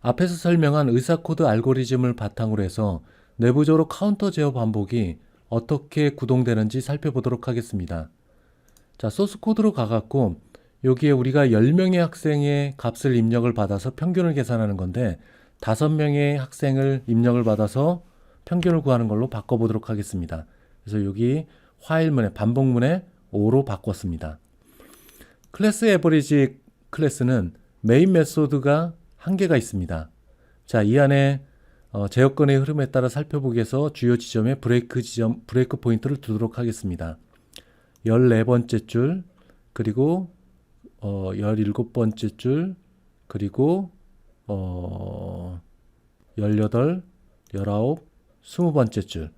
앞에서 설명한 의사코드 알고리즘을 바탕으로 해서 내부적으로 카운터 제어 반복이 어떻게 구동되는지 살펴보도록 하겠습니다. 자, 소스코드로 가갖고 여기에 우리가 10명의 학생의 값을 입력을 받아서 평균을 계산하는 건데 5명의 학생을 입력을 받아서 평균을 구하는 걸로 바꿔보도록 하겠습니다. 그래서 여기 화일문에 반복문에 5로 바꿨습니다. 클래스 에버리지 클래스는 메인 메소드가 한 개가 있습니다. 자, 이 안에 제어권의 흐름에 따라 살펴보기 위해서 주요 지점에 브레이크 포인트를 두도록 하겠습니다. 14번째 줄, 그리고 17번째 줄, 그리고 18, 19, 20번째 줄,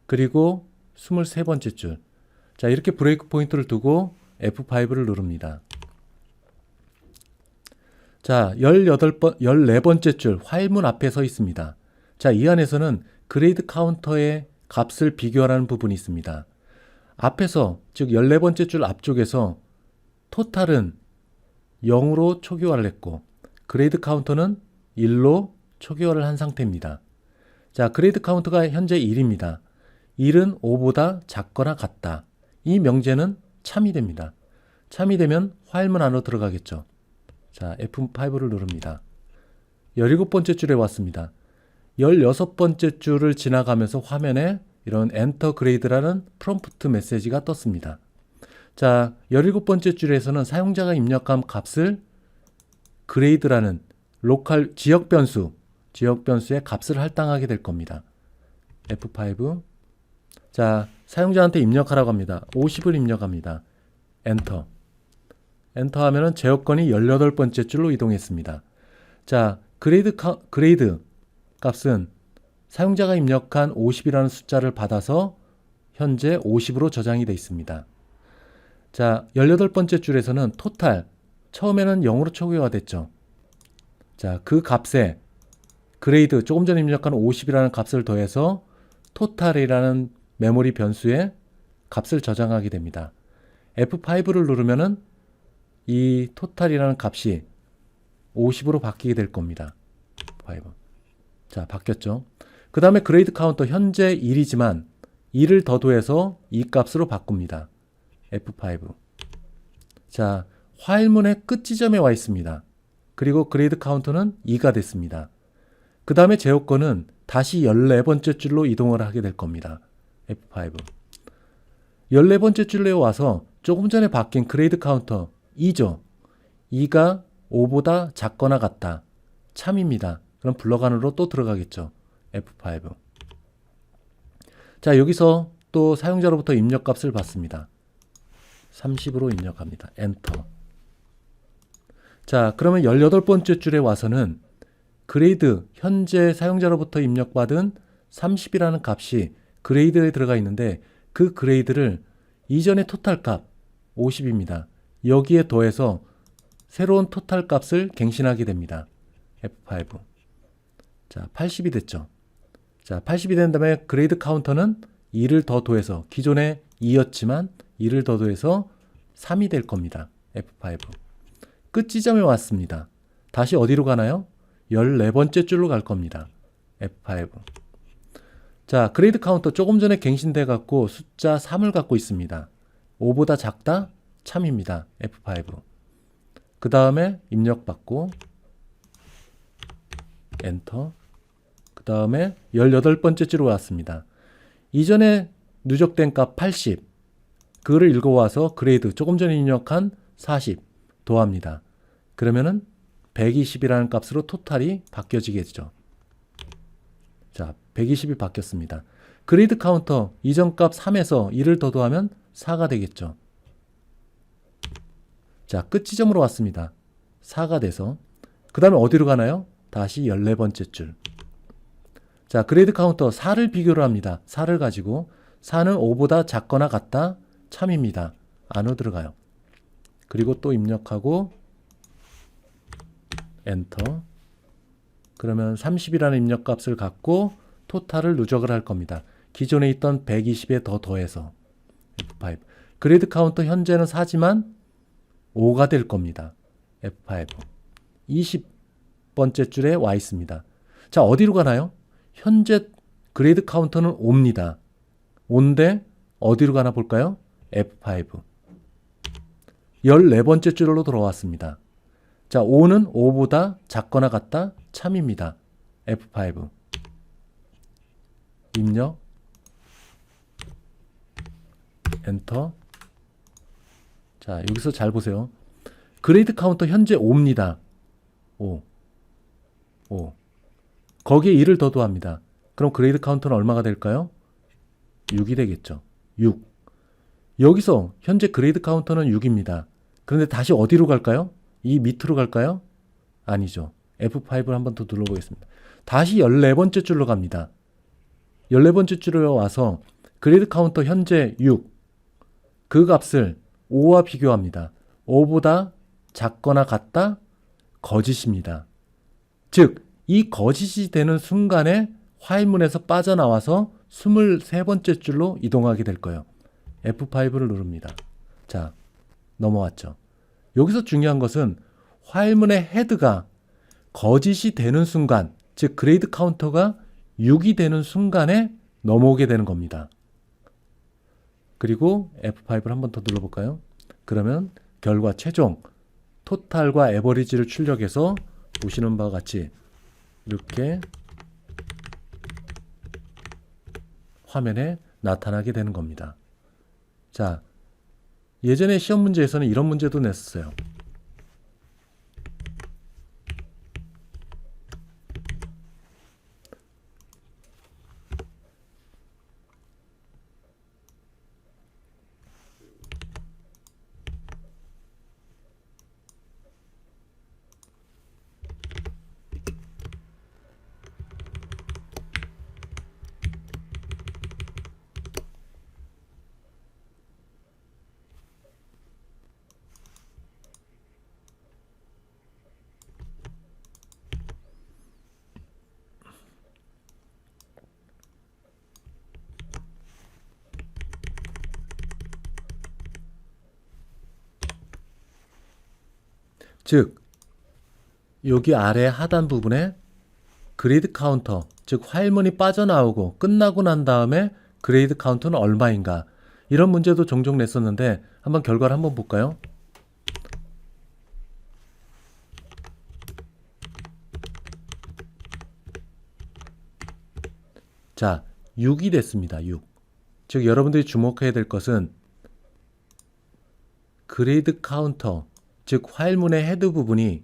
그리고 23번째 줄. 자, 이렇게 브레이크 포인트를 두고 F5를 누릅니다. 자, 14번째 줄 화일문 앞에 서 있습니다. 자, 이 안에서는 그레이드 카운터의 값을 비교하라는 부분이 있습니다. 앞에서, 즉 14번째 줄 앞쪽에서 토탈은 0으로 초기화를 했고 그레이드 카운터는 1로 초기화를 한 상태입니다. 자, 그레이드 카운터가 현재 1입니다. 1은 5보다 작거나 같다. 이 명제는 참이 됩니다. 참이 되면 화일문 안으로 들어가겠죠. 자, F5를 누릅니다. 17번째 줄에 왔습니다. 16번째 줄을 지나가면서 화면에 이런 엔터 그레이드라는 프롬프트 메시지가 떴습니다. 자, 17번째 줄에서는 사용자가 입력한 값을 그레이드라는 로컬 지역 변수의 값을 할당하게 될 겁니다. F5. 자, 사용자한테 입력하라고 합니다. 50을 입력합니다. 엔터. 엔터 하면은 제어권이 18번째 줄로 이동했습니다. 자, 그레이드 값은 사용자가 입력한 50이라는 숫자를 받아서 현재 50으로 저장이 되어 있습니다. 자, 18번째 줄에서는 토탈, 처음에는 0으로 초기화가 됐죠. 자, 그 값에 그레이드, 조금 전에 입력한 50이라는 값을 더해서 토탈이라는 메모리 변수에 값을 저장하게 됩니다. F5를 누르면은 이 토탈이라는 값이 50으로 바뀌게 될 겁니다. 5. 자, 바뀌었죠. 그 다음에 그레이드 카운터 현재 1이지만 2를 더 더해서 이 값으로 바꿉니다. F5. 자, 화일문의 끝 지점에 와 있습니다. 그리고 그레이드 카운터는 2가 됐습니다. 그 다음에 제어권은 다시 14번째 줄로 이동을 하게 될 겁니다. F5. 14번째 줄에 와서 조금 전에 바뀐 그레이드 카운터 2죠. 2가 5보다 작거나 같다. 참입니다. 그럼 블럭 안으로 또 들어가겠죠. F5. 자, 여기서 또 사용자로부터 입력값을 받습니다. 30으로 입력합니다. 엔터. 자, 그러면 18번째 줄에 와서는 그레이드, 현재 사용자로부터 입력받은 30이라는 값이 그레이드에 들어가 있는데 그 그레이드를 이전의 토탈 값 50입니다. 여기에 더해서 새로운 토탈 값을 갱신하게 됩니다. F5. 자, 80이 됐죠. 자, 80이 된 다음에 그레이드 카운터는 2를 더 더해서 기존에 2였지만 2를 더 더해서 3이 될 겁니다. F5. 끝 지점에 왔습니다. 다시 어디로 가나요? 14번째 줄로 갈 겁니다. F5. 자, 그레이드 카운터 조금 전에 갱신돼 갖고 숫자 3을 갖고 있습니다. 5보다 작다? 참입니다. F5. 그 다음에 입력받고 엔터. 그 다음에 18번째 줄로 왔습니다. 이전에 누적된 값 80. 그거를 읽어와서 그레이드 조금 전에 입력한 40 더합니다. 그러면은 120이라는 값으로 토탈이 바뀌어지겠죠. 자, 120이 바뀌었습니다. 그레이드 카운터 이전 값 3에서 1을 더 더하면 4가 되겠죠. 자, 끝 지점으로 왔습니다. 4가 돼서 그 다음에 어디로 가나요? 다시 14번째 줄. 자, 그레이드 카운터 4를 비교를 합니다. 4를 가지고 4는 5보다 작거나 같다? 참입니다. 안으로 들어가요. 그리고 또 입력하고 엔터. 그러면 30이라는 입력값을 갖고 토탈을 누적을 할 겁니다. 기존에 있던 120에 더 더해서 F5. 그레이드 카운터 현재는 4지만 5가 될 겁니다. F5. 20 번째 줄에 와 있습니다. 자, 어디로 가나요? 현재 그레이드 카운터는 5입니다. 5인데 어디로 가나 볼까요? F5. 14번째 줄로 들어왔습니다. 자, 5는 5보다 작거나 같다? 참입니다. F5. 입력. 엔터. 자, 여기서 잘 보세요. 그레이드 카운터 현재 5입니다. 5. 거기에 1을 더 더합니다. 그럼 그레이드 카운터는 얼마가 될까요? 6이 되겠죠. 6. 여기서 현재 그레이드 카운터는 6입니다. 그런데 다시 어디로 갈까요? 이 밑으로 갈까요? 아니죠. F5를 한번 더 눌러보겠습니다. 다시 14번째 줄로 갑니다. 14번째 줄에 와서 그레이드 카운터 현재 6. 그 값을 5와 비교합니다. 5보다 작거나 같다? 거짓입니다. 즉, 이 거짓이 되는 순간에 화일문에서 빠져나와서 23번째 줄로 이동하게 될 거예요. F5를 누릅니다. 자, 넘어왔죠. 여기서 중요한 것은 화일문의 헤드가 거짓이 되는 순간, 즉 그레이드 카운터가 6이 되는 순간에 넘어오게 되는 겁니다. 그리고 F5를 한번 더 눌러볼까요? 그러면 결과 최종 토탈과 에버리지를 출력해서 보시는 바와 같이 이렇게 화면에 나타나게 되는 겁니다. 자, 예전에 시험 문제에서는 이런 문제도 냈었어요. 즉, 여기 아래 하단 부분에 그레이드 카운터, 즉 화일문이 빠져나오고 끝나고 난 다음에 그레이드 카운터는 얼마인가, 이런 문제도 종종 냈었는데 한번 결과를 한번 볼까요? 자, 6이 됐습니다. 6. 즉 여러분들이 주목해야 될 것은 그레이드 카운터, 즉 화일문의 헤드 부분이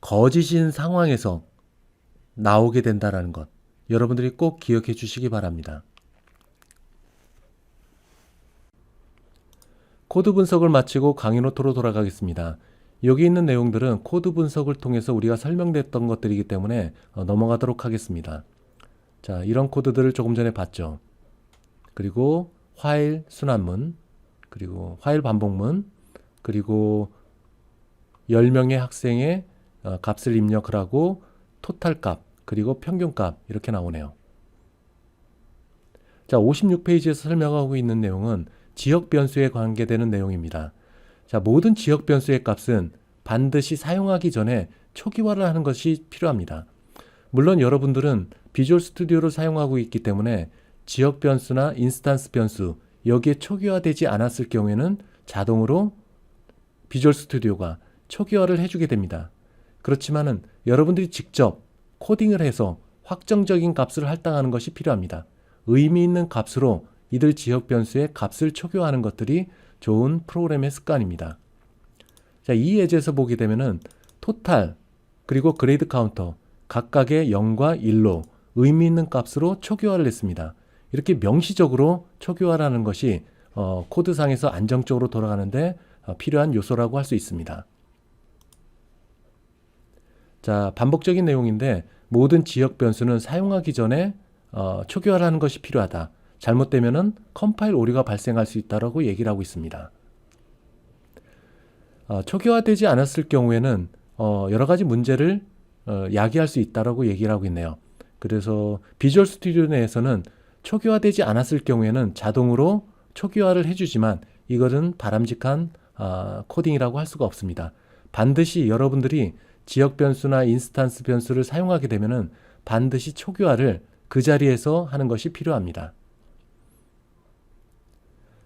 거짓인 상황에서 나오게 된다는 것, 여러분들이 꼭 기억해 주시기 바랍니다. 코드 분석을 마치고 강의 노트로 돌아가겠습니다. 여기 있는 내용들은 코드 분석을 통해서 우리가 설명됐던 것들이기 때문에 넘어가도록 하겠습니다. 자, 이런 코드들을 조금 전에 봤죠. 그리고 화일 순환문, 그리고 화일 반복문, 그리고 10명의 학생의 값을 입력을 하고 토탈 값, 그리고 평균 값, 이렇게 나오네요. 자, 56페이지에서 설명하고 있는 내용은 지역 변수에 관계되는 내용입니다. 자, 모든 지역 변수의 값은 반드시 사용하기 전에 초기화를 하는 것이 필요합니다. 물론 여러분들은 비주얼 스튜디오를 사용하고 있기 때문에 지역 변수나 인스턴스 변수, 여기에 초기화되지 않았을 경우에는 자동으로 비주얼 스튜디오가 초기화를 해주게 됩니다. 그렇지만은 여러분들이 직접 코딩을 해서 확정적인 값을 할당하는 것이 필요합니다. 의미 있는 값으로 이들 지역 변수의 값을 초기화하는 것들이 좋은 프로그램의 습관입니다. 자, 이 예제에서 보게 되면은 토탈 그리고 그레이드 카운터 각각의 0과 1로 의미 있는 값으로 초기화를 했습니다. 이렇게 명시적으로 초기화라는 것이 코드상에서 안정적으로 돌아가는데 필요한 요소라고 할 수 있습니다. 자, 반복적인 내용인데 모든 지역 변수는 사용하기 전에 초기화를 하는 것이 필요하다. 잘못되면은 컴파일 오류가 발생할 수 있다고 얘기를 하고 있습니다. 초기화되지 않았을 경우에는 여러 가지 문제를 야기할 수 있다고 얘기를 하고 있네요. 그래서 비주얼 스튜디오 내에서는 초기화되지 않았을 경우에는 자동으로 초기화를 해주지만 이것은 바람직한 코딩이라고 할 수가 없습니다. 반드시 여러분들이 지역 변수나 인스턴스 변수를 사용하게 되면은 반드시 초기화를 그 자리에서 하는 것이 필요합니다.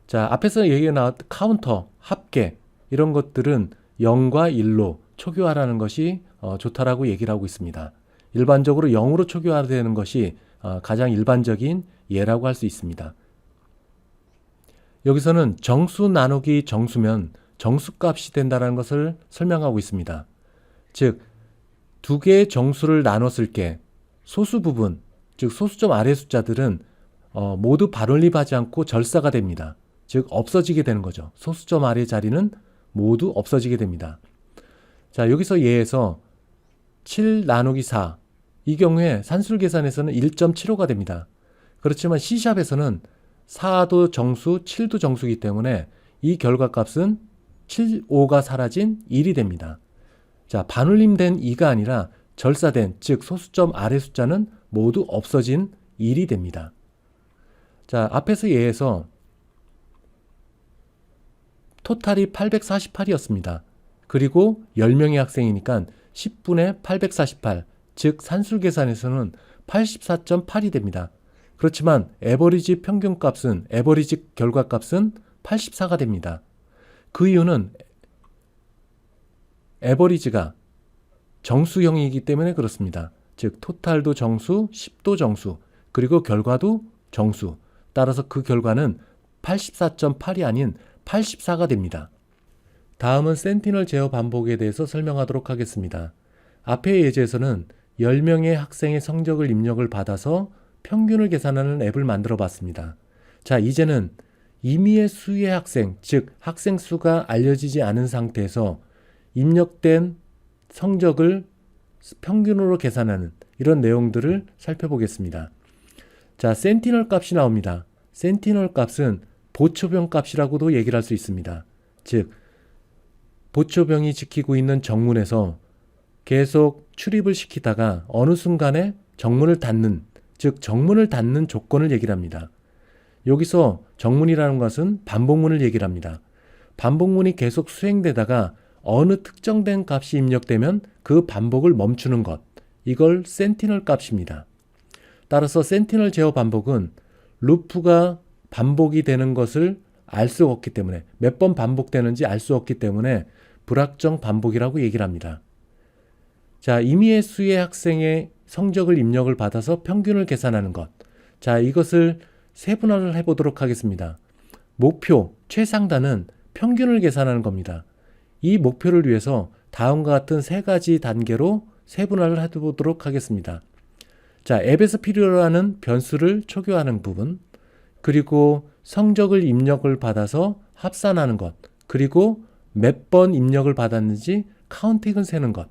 자, 앞에서 얘기가 나왔던 카운터, 합계 이런 것들은 0과 1로 초기화라는 것이 좋다라고 얘기를 하고 있습니다. 일반적으로 0으로 초기화되는 것이 가장 일반적인 예라고 할 수 있습니다. 여기서는 정수 나누기 정수면 정수값이 된다는 것을 설명하고 있습니다. 즉, 두 개의 정수를 나눴을 때 소수 부분, 즉 소수점 아래 숫자들은 모두 반올림하지 않고 절사가 됩니다. 즉 없어지게 되는 거죠. 소수점 아래 자리는 모두 없어지게 됩니다. 자, 여기서 예에서 7 나누기 4, 이 경우에 산술 계산에서는 1.75가 됩니다. 그렇지만 C샵에서는 4도 정수, 7도 정수이기 때문에 이 결과값은 7, 5가 사라진 1이 됩니다. 자, 반올림된 2가 아니라 절사된, 즉 소수점 아래 숫자는 모두 없어진 1이 됩니다. 자, 앞에서 예에서 토탈이 848이었습니다. 그리고 10명의 학생이니까 10분의 848, 즉 산술 계산에서는 84.8이 됩니다. 그렇지만 에버리지 평균값은, 에버리지 결과값은 84가 됩니다. 그 이유는 에버리지가 정수형이기 때문에 그렇습니다. 즉 토탈도 정수, 10도 정수, 그리고 결과도 정수. 따라서 그 결과는 84.8이 아닌 84가 됩니다. 다음은 센티널 제어 반복에 대해서 설명하도록 하겠습니다. 앞의 예제에서는 10명의 학생의 성적을 입력을 받아서 평균을 계산하는 앱을 만들어 봤습니다. 자, 이제는 임의의 수의 학생, 즉 학생 수가 알려지지 않은 상태에서 입력된 성적을 평균으로 계산하는 이런 내용들을 살펴보겠습니다. 자, 센티널 값이 나옵니다. 센티널 값은 보초병 값이라고도 얘기를 할 수 있습니다. 즉 보초병이 지키고 있는 정문에서 계속 출입을 시키다가 어느 순간에 정문을 닫는, 즉 정문을 닫는 조건을 얘기를 합니다. 여기서 정문이라는 것은 반복문을 얘기를 합니다. 반복문이 계속 수행되다가 어느 특정된 값이 입력되면 그 반복을 멈추는 것, 이걸 센티널 값입니다. 따라서 센티널 제어 반복은 루프가 반복이 되는 것을 알 수 없기 때문에, 몇 번 반복되는지 알 수 없기 때문에 불확정 반복이라고 얘기를 합니다. 자, 임의의 수의 학생의 성적을 입력을 받아서 평균을 계산하는 것. 자, 이것을 세분화를 해보도록 하겠습니다. 목표, 최상단은 평균을 계산하는 겁니다. 이 목표를 위해서 다음과 같은 세 가지 단계로 세분화를 해보도록 하겠습니다. 자, 앱에서 필요로 하는 변수를 초기화하는 부분, 그리고 성적을 입력을 받아서 합산하는 것, 그리고 몇 번 입력을 받았는지 카운팅을 세는 것,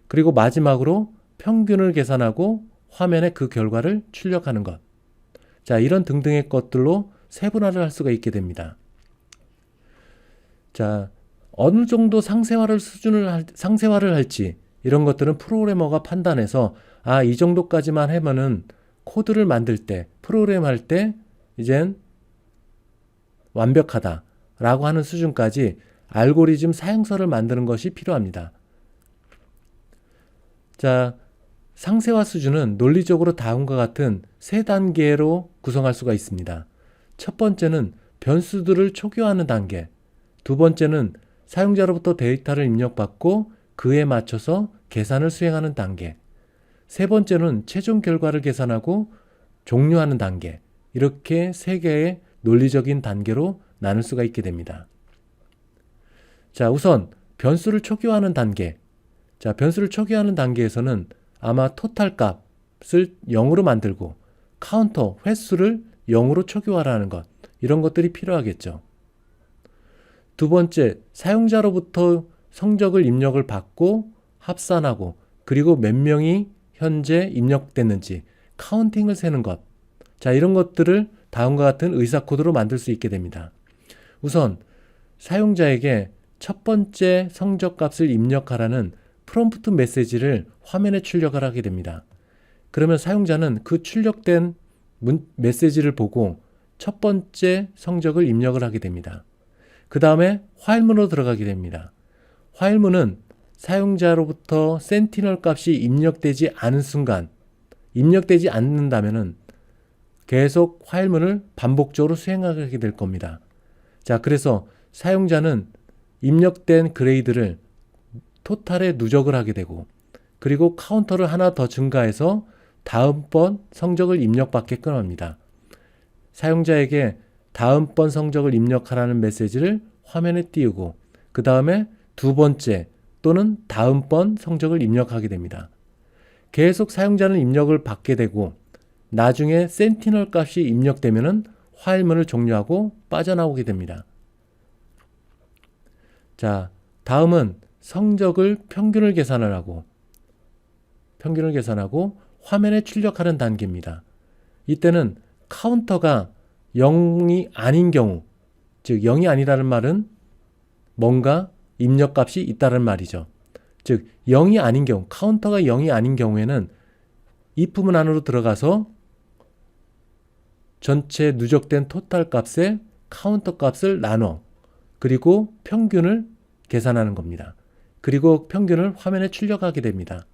그리고 마지막으로 평균을 계산하고 화면에 그 결과를 출력하는 것. 자, 이런 등등의 것들로 세분화를 할 수가 있게 됩니다. 자, 어느 정도 상세화를 할지 이런 것들은 프로그래머가 판단해서 이 정도까지만 하면은 코드를 만들 때, 프로그램 할 때 이젠 완벽하다라고 하는 수준까지 알고리즘 사용서를 만드는 것이 필요합니다. 자, 상세화 수준은 논리적으로 다음과 같은 세 단계로 구성할 수가 있습니다. 첫 번째는 변수들을 초기화하는 단계, 두 번째는 사용자로부터 데이터를 입력받고 그에 맞춰서 계산을 수행하는 단계, 세 번째는 최종 결과를 계산하고 종료하는 단계, 이렇게 세 개의 논리적인 단계로 나눌 수가 있게 됩니다. 자, 우선 변수를 초기화하는 단계. 자, 변수를 초기화하는 단계에서는 아마 토탈 값을 0으로 만들고 카운터, 횟수를 0으로 초기화하는 것, 이런 것들이 필요하겠죠. 두 번째, 사용자로부터 성적을 입력을 받고 합산하고 그리고 몇 명이 현재 입력됐는지 카운팅을 세는 것. 자, 이런 것들을 다음과 같은 의사 코드로 만들 수 있게 됩니다. 우선 사용자에게 첫 번째 성적값을 입력하라는 프롬프트 메시지를 화면에 출력을 하게 됩니다. 그러면 사용자는 그 출력된 메시지를 보고 첫 번째 성적을 입력을 하게 됩니다. 그 다음에 화일문으로 들어가게 됩니다. 화일문은 사용자로부터 센티널 값이 입력되지 않은 순간, 입력되지 않는다면은 계속 화일문을 반복적으로 수행하게 될 겁니다. 자, 그래서 사용자는 입력된 그레이드를 토탈에 누적을 하게 되고, 그리고 카운터를 하나 더 증가해서 다음번 성적을 입력받게끔 합니다. 사용자에게 다음번 성적을 입력하라는 메시지를 화면에 띄우고, 그 다음에 두 번째 또는 다음번 성적을 입력하게 됩니다. 계속 사용자는 입력을 받게 되고, 나중에 센티널 값이 입력되면은 화일문을 종료하고 빠져나오게 됩니다. 자, 다음은 성적을 평균을 계산하고 화면에 출력하는 단계입니다. 이때는 카운터가 0이 아닌 경우, 즉 0이 아니라는 말은 뭔가 입력값이 있다는 말이죠. 즉 0이 아닌 경우, 카운터가 0이 아닌 경우에는 if 문 안으로 들어가서 전체 누적된 토탈 값에 카운터 값을 나눠, 그리고 평균을 계산하는 겁니다. 그리고 평균을 화면에 출력하게 됩니다.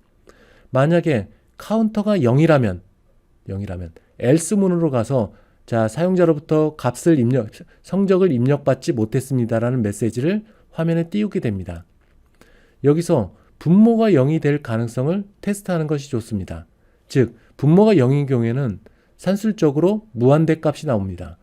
만약에 카운터가 0이라면 else 문으로 가서 자, 사용자로부터 성적을 입력받지 못했습니다라는 메시지를 화면에 띄우게 됩니다. 여기서 분모가 0이 될 가능성을 테스트하는 것이 좋습니다. 즉, 분모가 0인 경우에는 산술적으로 무한대 값이 나옵니다.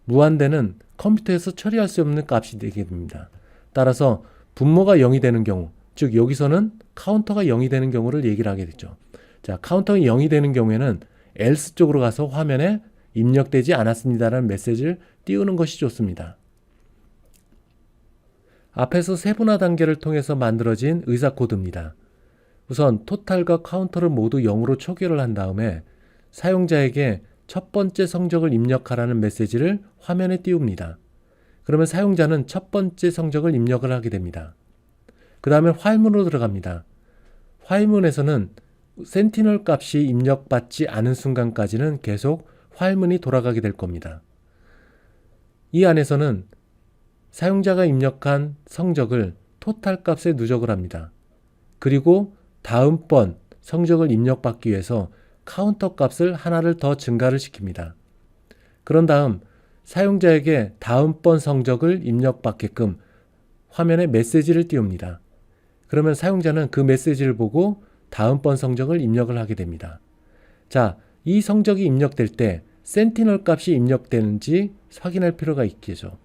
무한대는 컴퓨터에서 처리할 수 없는 값이 되게 됩니다. 따라서 분모가 0이 되는 경우, 즉 여기서는 카운터가 0이 되는 경우를 얘기를 하게 되죠. 자, 카운터가 0이 되는 경우에는 else 쪽으로 가서 화면에 입력되지 않았습니다라는 메시지를 띄우는 것이 좋습니다. 앞에서 세분화 단계를 통해서 만들어진 의사 코드입니다. 우선 토탈과 카운터를 모두 0으로 초기화를 한 다음에 사용자에게 첫 번째 성적을 입력하라는 메시지를 화면에 띄웁니다. 그러면 사용자는 첫 번째 성적을 입력을 하게 됩니다. 그 다음에 화일문으로 들어갑니다. 화일문에서는 센티널 값이 입력받지 않은 순간까지는 계속 화일문이 돌아가게 될 겁니다. 이 안에서는 사용자가 입력한 성적을 토탈 값에 누적을 합니다. 그리고 다음번 성적을 입력받기 위해서 카운터 값을 하나를 더 증가를 시킵니다. 그런 다음 사용자에게 다음번 성적을 입력받게끔 화면에 메시지를 띄웁니다. 그러면 사용자는 그 메시지를 보고 다음번 성적을 입력을 하게 됩니다. 자, 이 성적이 입력될 때 센티널 값이 입력되는지 확인할 필요가 있겠죠.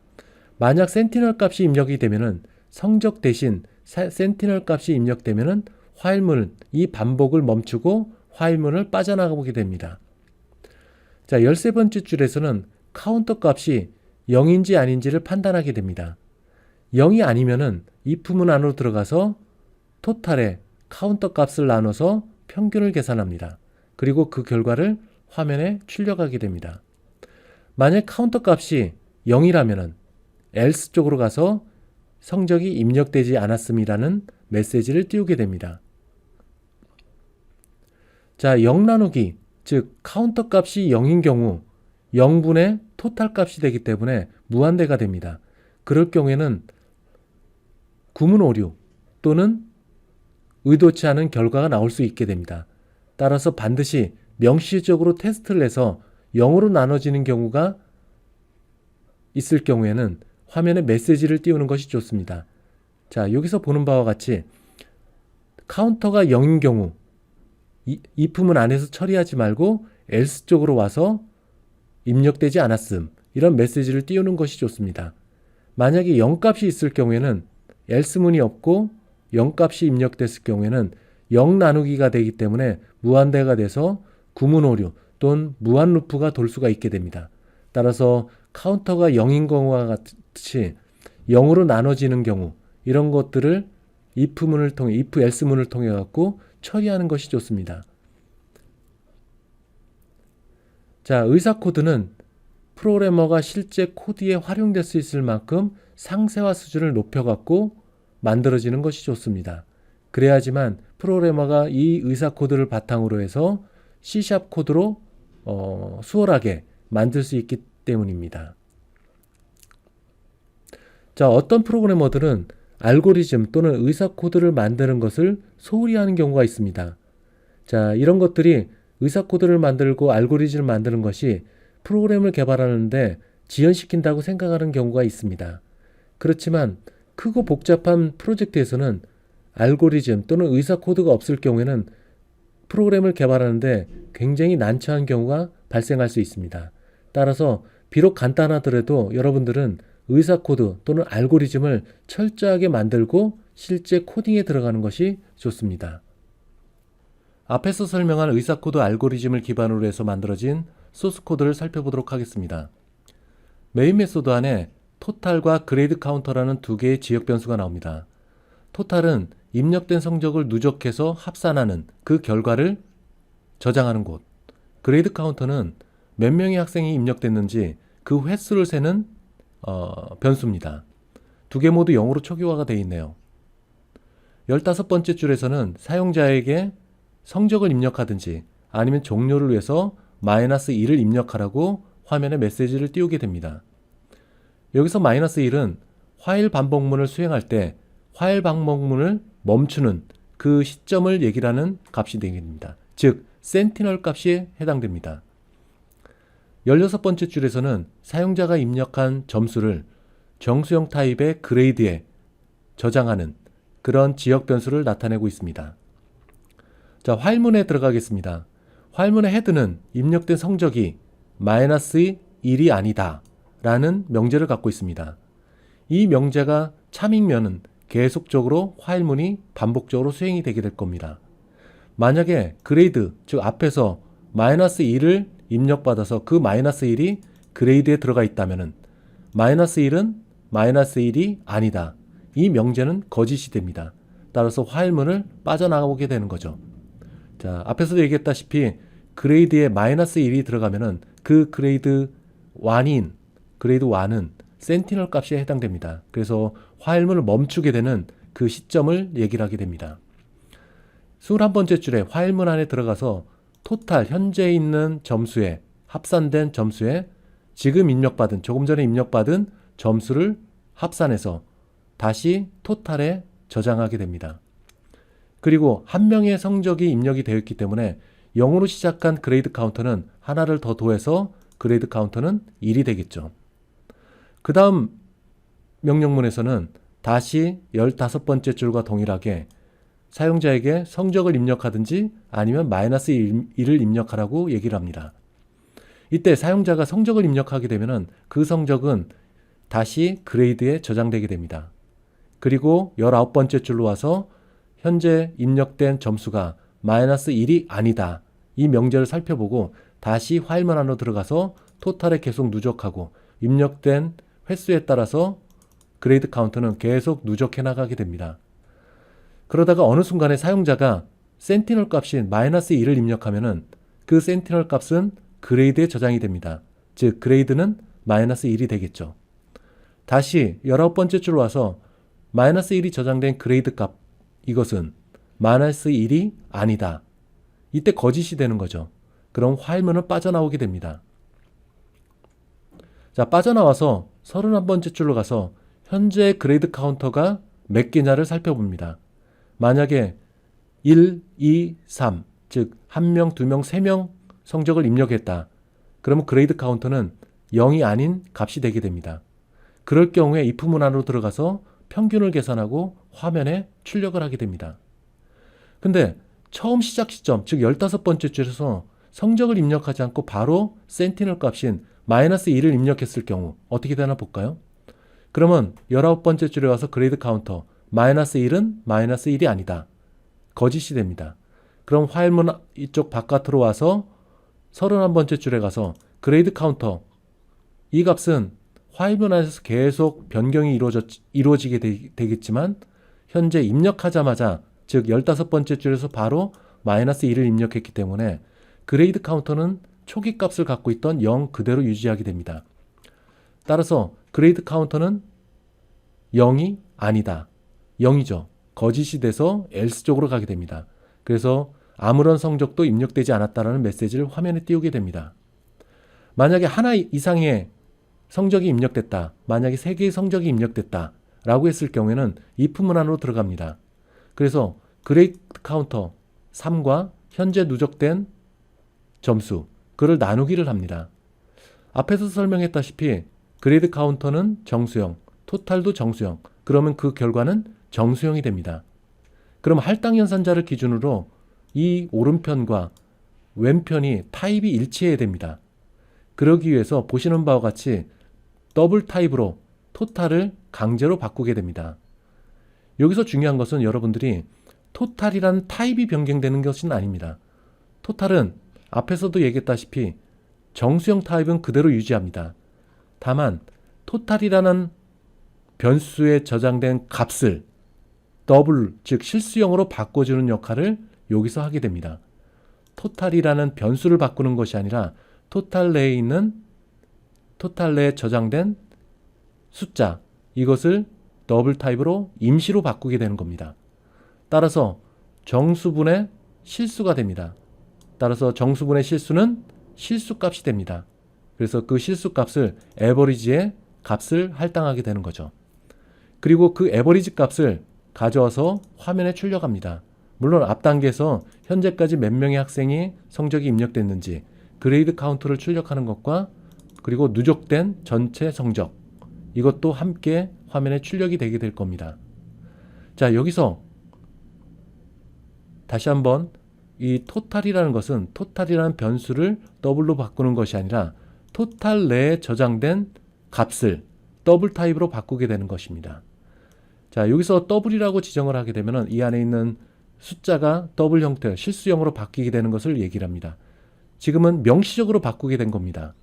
만약 센티널 값이 입력이 되면은 성적 대신 센티널 값이 입력되면은 화일문, 이 반복을 멈추고 화일문을 빠져나가게 됩니다. 자, 13번째 줄에서는 카운터 값이 0인지 아닌지를 판단하게 됩니다. 0이 아니면은 if 문 안으로 들어가서 토탈에 카운터 값을 나눠서 평균을 계산합니다. 그리고 그 결과를 화면에 출력하게 됩니다. 만약 카운터 값이 0이라면은 else 쪽으로 가서 성적이 입력되지 않았음이라는 메시지를 띄우게 됩니다. 자, 0 나누기, 즉 카운터 값이 0인 경우 0분의 토탈 값이 되기 때문에 무한대가 됩니다. 그럴 경우에는 구문 오류 또는 의도치 않은 결과가 나올 수 있게 됩니다. 따라서 반드시 명시적으로 테스트를 해서 0으로 나눠지는 경우가 있을 경우에는 화면에 메시지를 띄우는 것이 좋습니다. 자, 여기서 보는 바와 같이 카운터가 0인 경우 if 문 안에서 처리하지 말고 else 쪽으로 와서 입력되지 않았음, 이런 메시지를 띄우는 것이 좋습니다. 만약에 0값이 있을 경우에는 else 문이 없고 0값이 입력됐을 경우에는 0 나누기가 되기 때문에 무한대가 돼서 구문 오류 또는 무한 루프가 돌 수가 있게 됩니다. 따라서 카운터가 0인 경우와 같이 0으로 나눠지는 경우, 이런 것들을 if 문을 통해, if else 문을 통해 갖고 처리하는 것이 좋습니다. 자, 의사 코드는 프로그래머가 실제 코드에 활용될 수 있을 만큼 상세화 수준을 높여갖고 만들어지는 것이 좋습니다. 그래야지만 프로그래머가 이 의사 코드를 바탕으로 해서 C# 코드로 수월하게 만들 수 있기 때문입니다. 자, 어떤 프로그래머들은 알고리즘 또는 의사 코드를 만드는 것을 소홀히 하는 경우가 있습니다. 자, 이런 것들이 의사 코드를 만들고 알고리즘을 만드는 것이 프로그램을 개발하는데 지연시킨다고 생각하는 경우가 있습니다. 그렇지만 크고 복잡한 프로젝트에서는 알고리즘 또는 의사 코드가 없을 경우에는 프로그램을 개발하는데 굉장히 난처한 경우가 발생할 수 있습니다. 따라서 비록 간단하더라도 여러분들은 의사 코드 또는 알고리즘을 철저하게 만들고 실제 코딩에 들어가는 것이 좋습니다. 앞에서 설명한 의사 코드 알고리즘을 기반으로 해서 만들어진 소스 코드를 살펴보도록 하겠습니다. 메인 메소드 안에 토탈과 그레이드 카운터라는 두 개의 지역 변수가 나옵니다. 토탈은 입력된 성적을 누적해서 합산하는 그 결과를 저장하는 곳. 그레이드 카운터는 몇 명의 학생이 입력됐는지 그 횟수를 세는 변수입니다. 두 개 모두 0으로 초기화가 되어 있네요. 15번째 줄에서는 사용자에게 성적을 입력하든지 아니면 종료를 위해서 -1을 입력하라고 화면에 메시지를 띄우게 됩니다. 여기서 -1은 화일 반복문을 수행할 때 화일 반복문을 멈추는 그 시점을 얘기를 하는 값이 되겠습니다. 즉, 센티널 값이 해당됩니다. 16번째 줄에서는 사용자가 입력한 점수를 정수형 타입의 그레이드에 저장하는 그런 지역 변수를 나타내고 있습니다. 자, 화일문에 들어가겠습니다. 화일문의 헤드는 입력된 성적이 -1이 아니다 라는 명제를 갖고 있습니다. 이 명제가 참이면은 계속적으로 화일문이 반복적으로 수행이 되게 될 겁니다. 만약에 그레이드, 즉 앞에서 -1을 입력받아서 그 -1이 그레이드에 들어가 있다면은 -1은 -1이 아니다. 이 명제는 거짓이 됩니다. 따라서 화일문을 빠져나오게 되는 거죠. 자, 앞에서도 얘기했다시피 그레이드에 -1이 들어가면은 그 그레이드 1은 센티널 값에 해당됩니다. 그래서 화일문을 멈추게 되는 그 시점을 얘기를 하게 됩니다. 21번째 줄에 화일문 안에 들어가서 토탈 현재 있는 점수에 합산된 점수에 지금 입력받은 조금 전에 입력받은 점수를 합산해서 다시 토탈에 저장하게 됩니다. 그리고 한 명의 성적이 입력이 되어 있기 때문에 0으로 시작한 그레이드 카운터는 하나를 더 더해서 그레이드 카운터는 1이 되겠죠. 그 다음 명령문에서는 다시 15번째 줄과 동일하게 사용자에게 성적을 입력하든지 아니면 -1을 입력하라고 얘기를 합니다. 이때 사용자가 성적을 입력하게 되면 그 성적은 다시 그레이드에 저장되게 됩니다. 그리고 19번째 줄로 와서 현재 입력된 점수가 -1이 아니다. 이 명제를 살펴보고 다시 화일문 안으로 들어가서 토탈에 계속 누적하고 입력된 횟수에 따라서 그레이드 카운터는 계속 누적해 나가게 됩니다. 그러다가 어느 순간에 사용자가 센티널 값인 -1을 입력하면은 그 센티널 값은 그레이드에 저장이 됩니다. 즉 그레이드는 -1이 되겠죠. 다시 19번째 줄로 와서 -1이 저장된 그레이드 값, 이것은 -1이 아니다. 이때 거짓이 되는 거죠. 그럼 화일문은 빠져나오게 됩니다. 자, 빠져나와서 31번째 줄로 가서 현재 그레이드 카운터가 몇 개냐를 살펴봅니다. 만약에 1, 2, 3, 즉 1명, 2명, 3명 성적을 입력했다. 그러면 그레이드 카운터는 0이 아닌 값이 되게 됩니다. 그럴 경우에 if 문안으로 들어가서 평균을 계산하고 화면에 출력을 하게 됩니다. 근데 처음 시작 시점, 즉 15번째 줄에서 성적을 입력하지 않고 바로 센티널 값인 -1을 입력했을 경우 어떻게 되나 볼까요? 그러면 19번째 줄에 와서 그레이드 카운터 -1은 -1이 아니다. 거짓이 됩니다. 그럼 화일문 이쪽 바깥으로 와서 31번째 줄에 가서 그레이드 카운터, 이 값은 화일문 안에서 계속 변경이 이루어지게 되겠지만 현재 입력하자마자 즉 15번째 줄에서 바로 -1을 입력했기 때문에 그레이드 카운터는 초기 값을 갖고 있던 0 그대로 유지하게 됩니다. 따라서 그레이드 카운터는 0이 아니다. 0이죠. 거짓이 돼서 else 쪽으로 가게 됩니다. 그래서 아무런 성적도 입력되지 않았다는 메시지를 화면에 띄우게 됩니다. 만약에 하나 이상의 성적이 입력됐다. 만약에 3개의 성적이 입력됐다. 라고 했을 경우에는 if 문안으로 들어갑니다. 그래서 그레이드 카운터 3과 현재 누적된 점수, 그를 나누기를 합니다. 앞에서 설명했다시피 그레이드 카운터는 정수형, 토탈도 정수형, 그러면 그 결과는 정수형이 됩니다. 그럼 할당 연산자를 기준으로 이 오른편과 왼편이 타입이 일치해야 됩니다. 그러기 위해서 보시는 바와 같이 더블 타입으로 토탈을 강제로 바꾸게 됩니다. 여기서 중요한 것은 여러분들이 토탈이라는 타입이 변경되는 것은 아닙니다. 토탈은 앞에서도 얘기했다시피 정수형 타입은 그대로 유지합니다. 다만 토탈이라는 변수에 저장된 값을 더블, 즉 실수형으로 바꿔주는 역할을 여기서 하게 됩니다. 토탈이라는 변수를 바꾸는 것이 아니라 토탈 내에 저장된 숫자, 이것을 더블 타입으로 임시로 바꾸게 되는 겁니다. 따라서 정수분의 실수가 됩니다. 따라서 정수분의 실수는 실수값이 됩니다. 그래서 그 실수값을 에버리지의 값을 할당하게 되는 거죠. 그리고 그 에버리지 값을 가져와서 화면에 출력합니다. 물론 앞 단계에서 현재까지 몇 명의 학생이 성적이 입력됐는지 그레이드 카운트를 출력하는 것과 그리고 누적된 전체 성적, 이것도 함께 화면에 출력이 되게 될 겁니다. 자, 여기서 다시 한번 이 토탈이라는 것은 토탈이라는 변수를 더블로 바꾸는 것이 아니라 토탈 내에 저장된 값을 더블 타입으로 바꾸게 되는 것입니다. 자, 여기서 더블이라고 지정을 하게 되면 이 안에 있는 숫자가 더블 형태, 실수형으로 바뀌게 되는 것을 얘기를 합니다. 지금은 명시적으로 바꾸게 된 겁니다.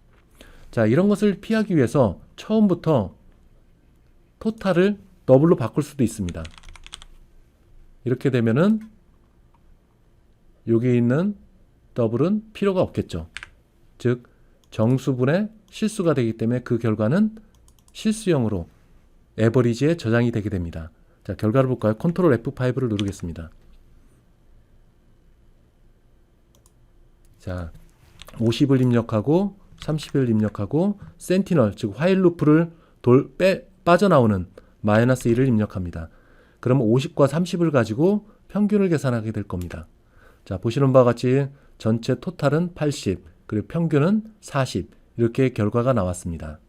자, 이런 것을 피하기 위해서 처음부터 토탈을 더블로 바꿀 수도 있습니다. 이렇게 되면은 여기 있는 더블은 필요가 없겠죠. 즉 정수분의 실수가 되기 때문에 그 결과는 실수형으로 에버리지에 저장이 되게 됩니다. 자, 결과를 볼까요? 컨트롤 F5를 누르겠습니다. 자, 50을 입력하고 30을 입력하고 센티널, 즉 화일 루프를 빠져나오는 마이너스 1을 입력합니다. 그러면 50과 30을 가지고 평균을 계산하게 될 겁니다. 자, 보시는 바와 같이 전체 토탈은 80, 그리고 평균은 40, 이렇게 결과가 나왔습니다.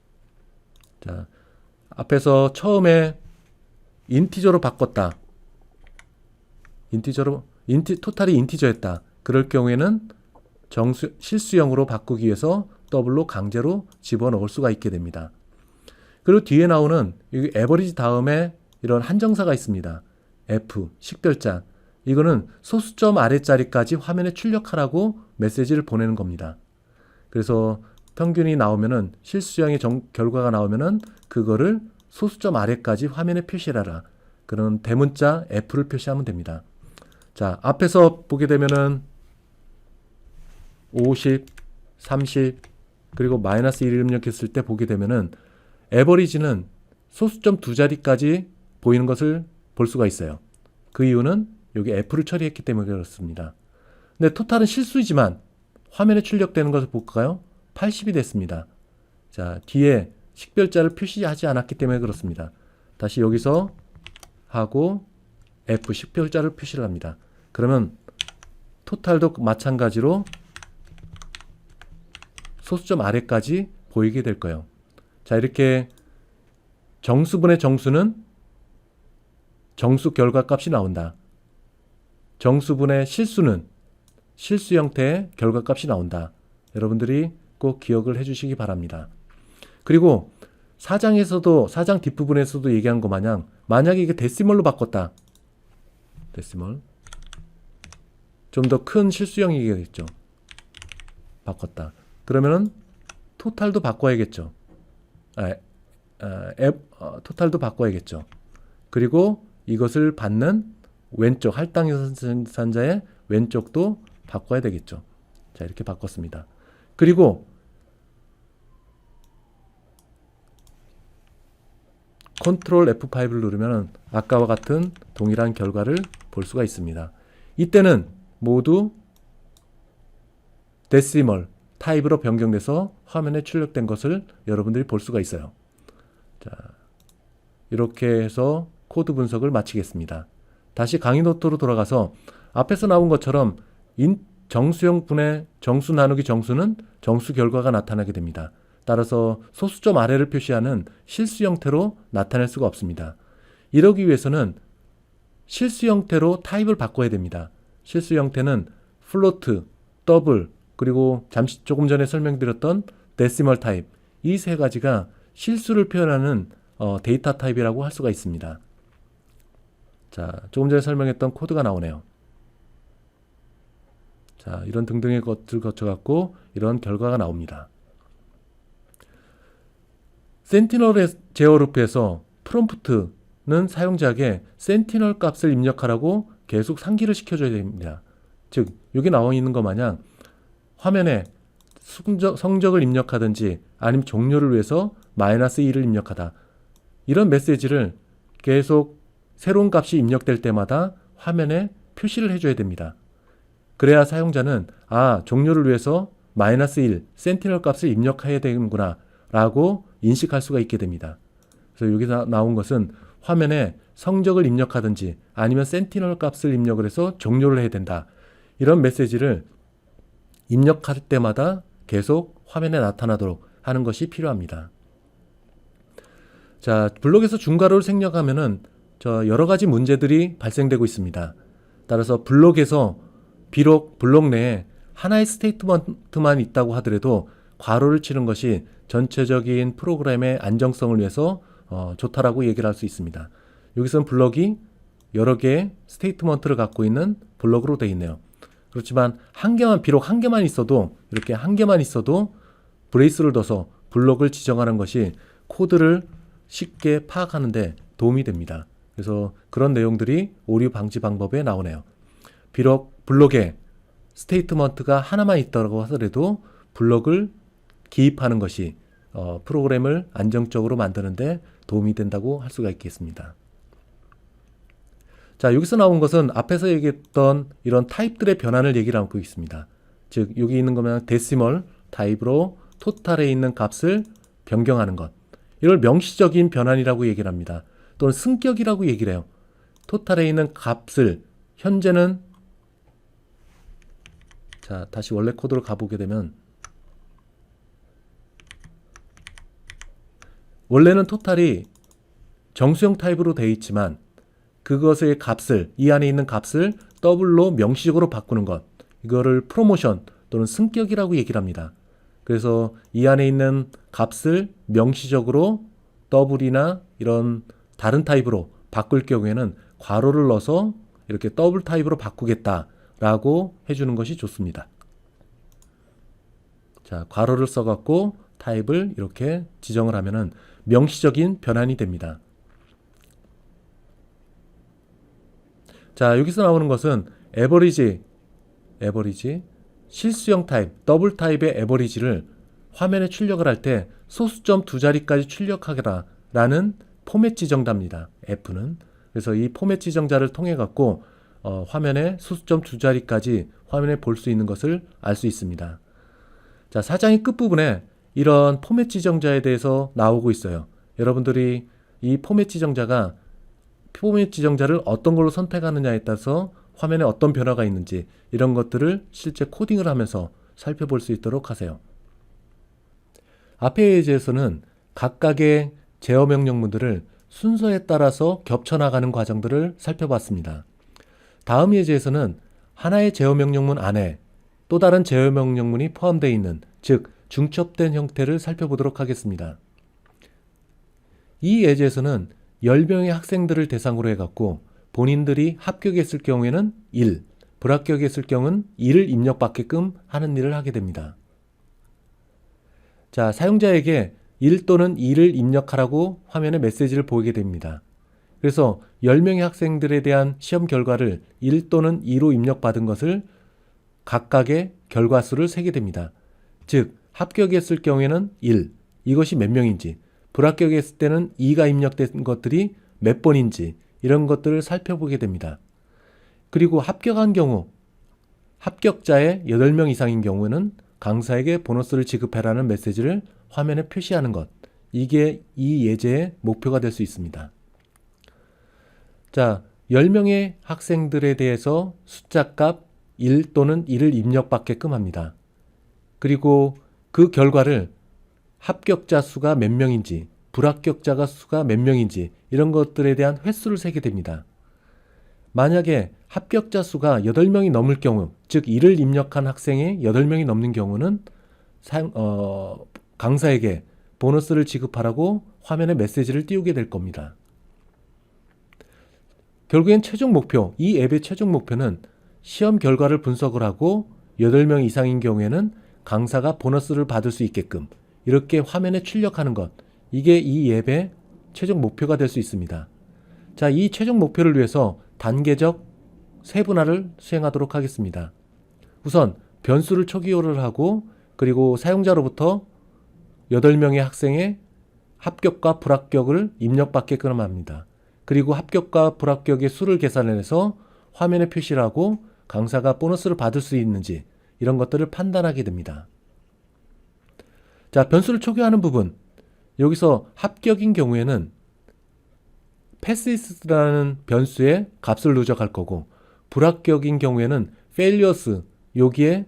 자, 앞에서 처음에 인티저로 바꿨다. 토탈이 인티저였다. 그럴 경우에는 실수형으로 바꾸기 위해서 더블로 강제로 집어넣을 수가 있게 됩니다. 그리고 뒤에 나오는 여기 에버리지 다음에 이런 한정사가 있습니다. F, 식별자. 이거는 소수점 아래자리까지 화면에 출력하라고 메시지를 보내는 겁니다. 그래서 평균이 나오면은 실수형의 결과가 나오면은 그거를 소수점 아래까지 화면에 표시하라. 그런 대문자 F를 표시하면 됩니다. 자, 앞에서 보게 되면은 50, 30, 그리고 마이너스 1을 입력했을 때 보게 되면은 에버리지는 소수점 두 자리까지 보이는 것을 볼 수가 있어요. 그 이유는 여기 F를 처리했기 때문에 그렇습니다. 근데 토탈은 실수이지만 화면에 출력되는 것을 볼까요? 80이 됐습니다. 자, 뒤에 식별자를 표시하지 않았기 때문에 그렇습니다. 다시 여기서 하고 F 식별자를 표시를 합니다. 그러면 토탈도 마찬가지로 소수점 아래까지 보이게 될 거예요. 자, 이렇게 정수분의 정수는 정수 결과값이 나온다. 정수분의 실수는 실수 형태의 결과값이 나온다. 여러분들이 꼭 기억을 해주시기 바랍니다. 그리고 사장 뒷부분에서도 얘기한 것 마냥 만약에 이게 데시멀로 바꿨다. 데시멀 좀 더 큰 실수형이겠죠. 바꿨다. 그러면은 토탈도 바꿔야겠죠. 토탈도 바꿔야겠죠. 그리고 이것을 받는 왼쪽 할당 연산자의 왼쪽도 바꿔야 되겠죠. 자, 이렇게 바꿨습니다. 그리고 컨트롤 F5를 누르면 아까와 같은 동일한 결과를 볼 수가 있습니다. 이때는 모두 데시멀 타입으로 변경돼서 화면에 출력된 것을 여러분들이 볼 수가 있어요. 자, 이렇게 해서 코드 분석을 마치겠습니다. 다시 강의 노트로 돌아가서 앞에서 나온 것처럼 정수형 분의 정수 나누기 정수는 정수 결과가 나타나게 됩니다. 따라서 소수점 아래를 표시하는 실수 형태로 나타낼 수가 없습니다. 이러기 위해서는 실수 형태로 타입을 바꿔야 됩니다. 실수 형태는 플로트, 더블, 그리고 조금 전에 설명드렸던 데시멀 타입, 이 세 가지가 실수를 표현하는 데이터 타입이라고 할 수가 있습니다. 자, 조금 전에 설명했던 코드가 나오네요. 자, 이런 등등의 것들 거쳐갖고 이런 결과가 나옵니다. 센티널의 제어루프에서 프롬프트는 사용자에게 센티널 값을 입력하라고 계속 상기를 시켜줘야 됩니다. 즉, 여기 나와 있는 것 마냥 화면에 성적을 입력하든지 아니면 종료를 위해서 -1을 입력하다, 이런 메시지를 계속 새로운 값이 입력될 때마다 화면에 표시를 해줘야 됩니다. 그래야 사용자는 종료를 위해서 -1 센티널 값을 입력해야 되는구나 라고 인식할 수가 있게 됩니다. 그래서 여기서 나온 것은 화면에 성적을 입력하든지 아니면 센티널 값을 입력을 해서 종료를 해야 된다, 이런 메시지를 입력할 때마다 계속 화면에 나타나도록 하는 것이 필요합니다. 자, 블록에서 중괄호를 생략하면은 여러 가지 문제들이 발생되고 있습니다. 따라서 블록에서 비록 블록 내에 하나의 스테이트먼트만 있다고 하더라도 괄호를 치는 것이 전체적인 프로그램의 안정성을 위해서 좋다라고 얘기를 할 수 있습니다. 여기서는 블록이 여러 개의 스테이트먼트를 갖고 있는 블록으로 되어 있네요. 그렇지만 비록 한 개만 있어도, 이렇게 한 개만 있어도 브레이스를 둬서 블록을 지정하는 것이 코드를 쉽게 파악하는 데 도움이 됩니다. 그래서 그런 내용들이 오류 방지 방법에 나오네요. 비록 블록에 스테이트먼트가 하나만 있다고 하더라도 블록을 기입하는 것이 프로그램을 안정적으로 만드는 데 도움이 된다고 할 수가 있겠습니다. 자, 여기서 나온 것은 앞에서 얘기했던 이런 타입들의 변환을 얘기를 하고 있습니다. 즉, 여기 있는 거면 데시멀 타입으로 토탈에 있는 값을 변경하는 것, 이걸 명시적인 변환이라고 얘기를 합니다. 또는 승격이라고 얘기를 해요. 토탈에 있는 값을 현재는, 자, 다시 원래 코드로 가보게 되면 원래는 토탈이 정수형 타입으로 되어 있지만 그것의 값을, 이 안에 있는 값을 더블로 명시적으로 바꾸는 것, 이거를 프로모션 또는 승격이라고 얘기를 합니다. 그래서 이 안에 있는 값을 명시적으로 더블이나 이런 다른 타입으로 바꿀 경우에는 괄호를 넣어서 이렇게 더블 타입으로 바꾸겠다라고 해주는 것이 좋습니다. 자, 괄호를 써갖고 타입을 이렇게 지정을 하면은 명시적인 변환이 됩니다. 자, 여기서 나오는 것은 에버리지, 실수형 타입, 더블 타입의 에버리지를 화면에 출력을 할 때 소수점 2자리까지 출력하라 라는 포맷 지정자입니다. F는. 그래서 이 포맷 지정자를 통해 갖고 화면에 소수점 2자리까지 화면에 볼 수 있는 것을 알 수 있습니다. 자, 사장의 끝부분에 이런 포맷 지정자에 대해서 나오고 있어요. 여러분들이 이 포맷 지정자를 어떤 걸로 선택하느냐에 따라서 화면에 어떤 변화가 있는지, 이런 것들을 실제 코딩을 하면서 살펴볼 수 있도록 하세요. 앞의 예제에서는 각각의 제어 명령문들을 순서에 따라서 겹쳐나가는 과정들을 살펴봤습니다. 다음 예제에서는 하나의 제어 명령문 안에 또 다른 제어 명령문이 포함되어 있는, 즉 중첩된 형태를 살펴보도록 하겠습니다. 이 예제에서는 10명의 학생들을 대상으로 해갖고 본인들이 합격했을 경우에는 1, 불합격했을 경우는 2를 입력받게끔 하는 일을 하게 됩니다. 자, 사용자에게 1 또는 2를 입력하라고 화면에 메시지를 보이게 됩니다. 그래서 10명의 학생들에 대한 시험 결과를 1 또는 2로 입력받은 것을 각각의 결과수를 세게 됩니다. 즉, 합격했을 경우에는 1, 이것이 몇 명인지, 불합격했을 때는 2가 입력된 것들이 몇 번인지, 이런 것들을 살펴보게 됩니다. 그리고 합격한 경우, 합격자의 8명 이상인 경우에는 강사에게 보너스를 지급해라는 메시지를 화면에 표시하는 것, 이게 이 예제의 목표가 될 수 있습니다. 자, 10명의 학생들에 대해서 숫자값 1 또는 1을 입력받게끔 합니다. 그리고 그 결과를 합격자 수가 몇 명인지, 불합격자가 수가 몇 명인지 이런 것들에 대한 횟수를 세게 됩니다. 만약에 합격자 수가 8명이 넘을 경우, 즉 1을 입력한 학생이 8명이 넘는 경우는 강사에게 보너스를 지급하라고 화면에 메시지를 띄우게 될 겁니다. 결국엔 최종 목표, 이 앱의 최종 목표는 시험 결과를 분석을 하고 8명 이상인 경우에는 강사가 보너스를 받을 수 있게끔 이렇게 화면에 출력하는 것, 이게 이 앱의 최종 목표가 될 수 있습니다. 자, 이 최종 목표를 위해서 단계적 세분화를 수행하도록 하겠습니다. 우선 변수를 초기화를 하고 그리고 사용자로부터 8명의 학생의 합격과 불합격을 입력받게끔 합니다. 그리고 합격과 불합격의 수를 계산해서 화면에 표시를 하고 강사가 보너스를 받을 수 있는지 이런 것들을 판단하게 됩니다. 자, 변수를 초기화하는 부분, 여기서 합격인 경우에는 passes라는 변수에 값을 누적할 거고 불합격인 경우에는 failures, 여기에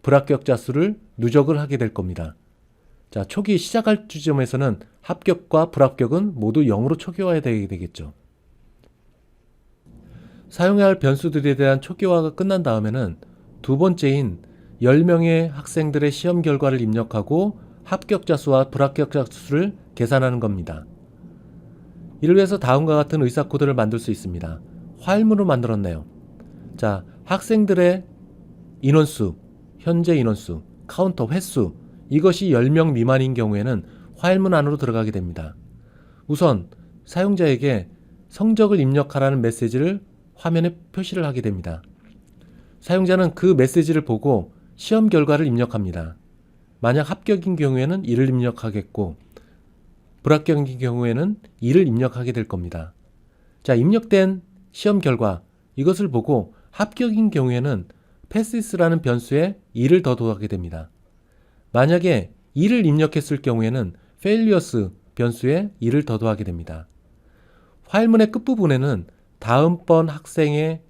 불합격자 수를 누적을 하게 될 겁니다. 자, 초기 시작할 지점에서는 합격과 불합격은 모두 0으로 초기화해야 되겠죠. 사용해야 할 변수들에 대한 초기화가 끝난 다음에는 두 번째인 10명의 학생들의 시험 결과를 입력하고 합격자 수와 불합격자 수를 계산하는 겁니다. 이를 위해서 다음과 같은 의사 코드를 만들 수 있습니다. 화일문으로 만들었네요. 자, 학생들의 인원수, 현재 인원수, 카운터 횟수, 이것이 10명 미만인 경우에는 화일문 안으로 들어가게 됩니다. 우선 사용자에게 성적을 입력하라는 메시지를 화면에 표시를 하게 됩니다. 사용자는 그 메시지를 보고 시험 결과를 입력합니다. 만약 합격인 경우에는 1을 입력하겠고 불합격인 경우에는 2를 입력하게 될 겁니다. 자, 입력된 시험 결과, 이것을 보고 합격인 경우에는 passes라는 변수에 2를 더 더하게 됩니다. 만약에 2를 입력했을 경우에는 failures 변수에 2를 더 더하게 됩니다. 화일문의 끝부분에는 다음번 학생이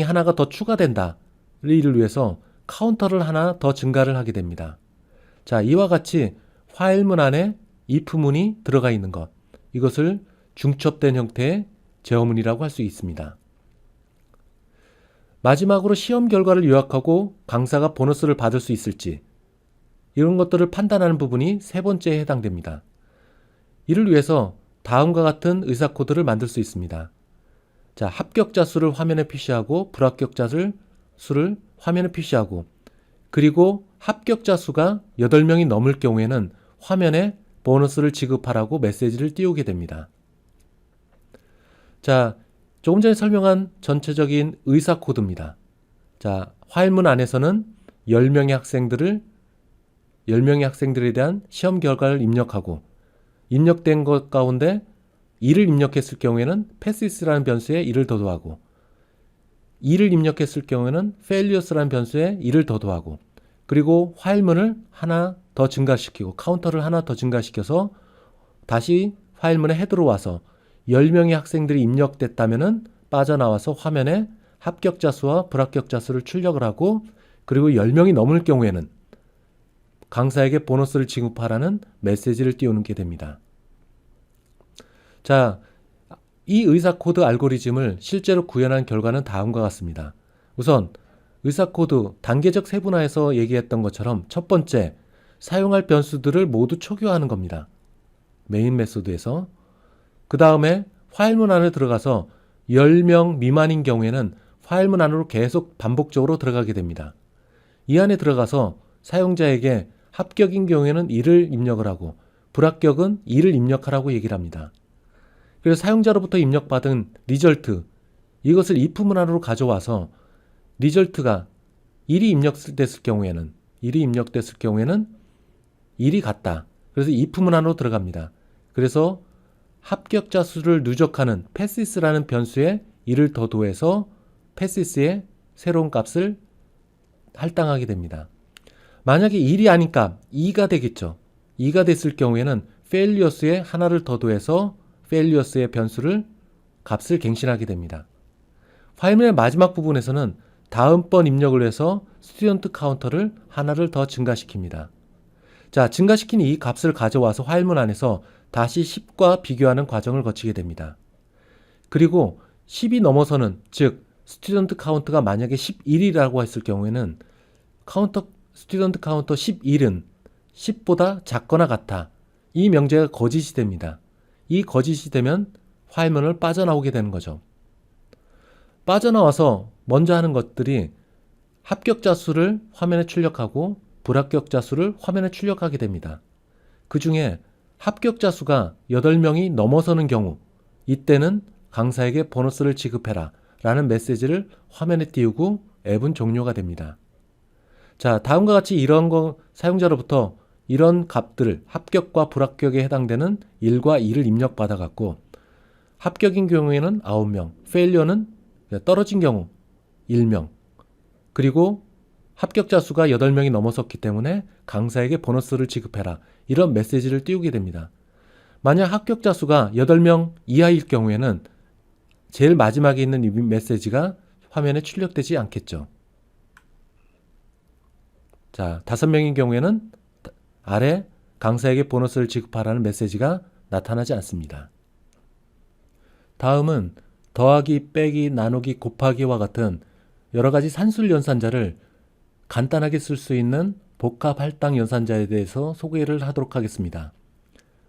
하나가 더 추가된다 를 위해서 카운터를 하나 더 증가를 하게 됩니다. 자, 이와 같이 화일문 안에 if문이 들어가 있는 것, 이것을 중첩된 형태의 제어문이라고 할 수 있습니다. 마지막으로 시험 결과를 요약하고 강사가 보너스를 받을 수 있을지 이런 것들을 판단하는 부분이 세 번째에 해당됩니다. 이를 위해서 다음과 같은 의사 코드를 만들 수 있습니다. 자, 합격자 수를 화면에 표시하고 불합격자 수를 화면에 표시하고 그리고 합격자 수가 8명이 넘을 경우에는 화면에 보너스를 지급하라고 메시지를 띄우게 됩니다. 자, 조금 전에 설명한 전체적인 의사 코드입니다. 자, 화일문 안에서는 10명의 학생들에 대한 시험 결과를 입력하고 입력된 것 가운데 2를 입력했을 경우에는 passes라는 변수에 2를 더 더하고 2를 입력했을 경우에는 failures라는 변수에 2를 더 더하고 그리고 화일문을 하나 더 증가시키고 카운터를 하나 더 증가시켜서 다시 화일문에 헤드로 와서 10명의 학생들이 입력됐다면은 빠져나와서 화면에 합격자 수와 불합격자 수를 출력을 하고 그리고 10명이 넘을 경우에는 강사에게 보너스를 지급하라는 메시지를 띄우게 됩니다. 자, 이 의사 코드 알고리즘을 실제로 구현한 결과는 다음과 같습니다. 우선 의사 코드 단계적 세분화에서 얘기했던 것처럼 첫 번째, 사용할 변수들을 모두 초기화하는 겁니다. 메인 메소드에서. 그 다음에 파일문 안에 들어가서 10명 미만인 경우에는 파일문 안으로 계속 반복적으로 들어가게 됩니다. 이 안에 들어가서 사용자에게 합격인 경우에는 1을 입력을 하고 불합격은 2를 입력하라고 얘기를 합니다. 그래서 사용자로부터 입력받은 리절트, 이것을 if 문안으로 가져와서 리절트가 1이 입력됐을 경우에는 1이 같다. 그래서 if 문안으로 들어갑니다. 그래서 합격자 수를 누적하는 passes라는 변수에 1을 더 더해서 passes의 새로운 값을 할당하게 됩니다. 만약에 1이 아닌 값 2가 되겠죠. 2가 됐을 경우에는 failures에 하나를 더 더해서 failures의 변수를 값을 갱신하게 됩니다. 화면의 마지막 부분에서는 다음번 입력을 해서 스튜던트 카운터를 하나를 더 증가시킵니다. 자, 증가시킨 이 값을 가져와서 화일문 안에서 다시 10과 비교하는 과정을 거치게 됩니다. 그리고 10이 넘어서는, 즉 스튜던트 카운트가 만약에 11이라고 했을 경우에는 스튜던트 카운터 11은 10보다 작거나 같아. 이 명제가 거짓이 됩니다. 이 거짓이 되면 화일문을 빠져나오게 되는 거죠. 빠져나와서 먼저 하는 것들이 합격자 수를 화면에 출력하고 불합격자 수를 화면에 출력하게 됩니다. 그 중에 합격자 수가 8명이 넘어서는 경우, 이때는 강사에게 보너스를 지급해라 라는 메시지를 화면에 띄우고 앱은 종료가 됩니다. 자, 다음과 같이 이런 사용자로부터 이런 값들을 합격과 불합격에 해당되는 1과 2를 입력받아 갖고 합격인 경우에는 9명, 페일리어는 떨어진 경우 1명, 그리고 합격자 수가 8명이 넘어섰기 때문에 강사에게 보너스를 지급해라, 이런 메시지를 띄우게 됩니다. 만약 합격자 수가 8명 이하일 경우에는 제일 마지막에 있는 이 메시지가 화면에 출력되지 않겠죠. 자, 5명인 경우에는 아래 강사에게 보너스를 지급하라는 메시지가 나타나지 않습니다. 다음은 더하기, 빼기, 나누기, 곱하기와 같은 여러 가지 산술 연산자를 간단하게 쓸 수 있는 복합 할당 연산자에 대해서 소개를 하도록 하겠습니다.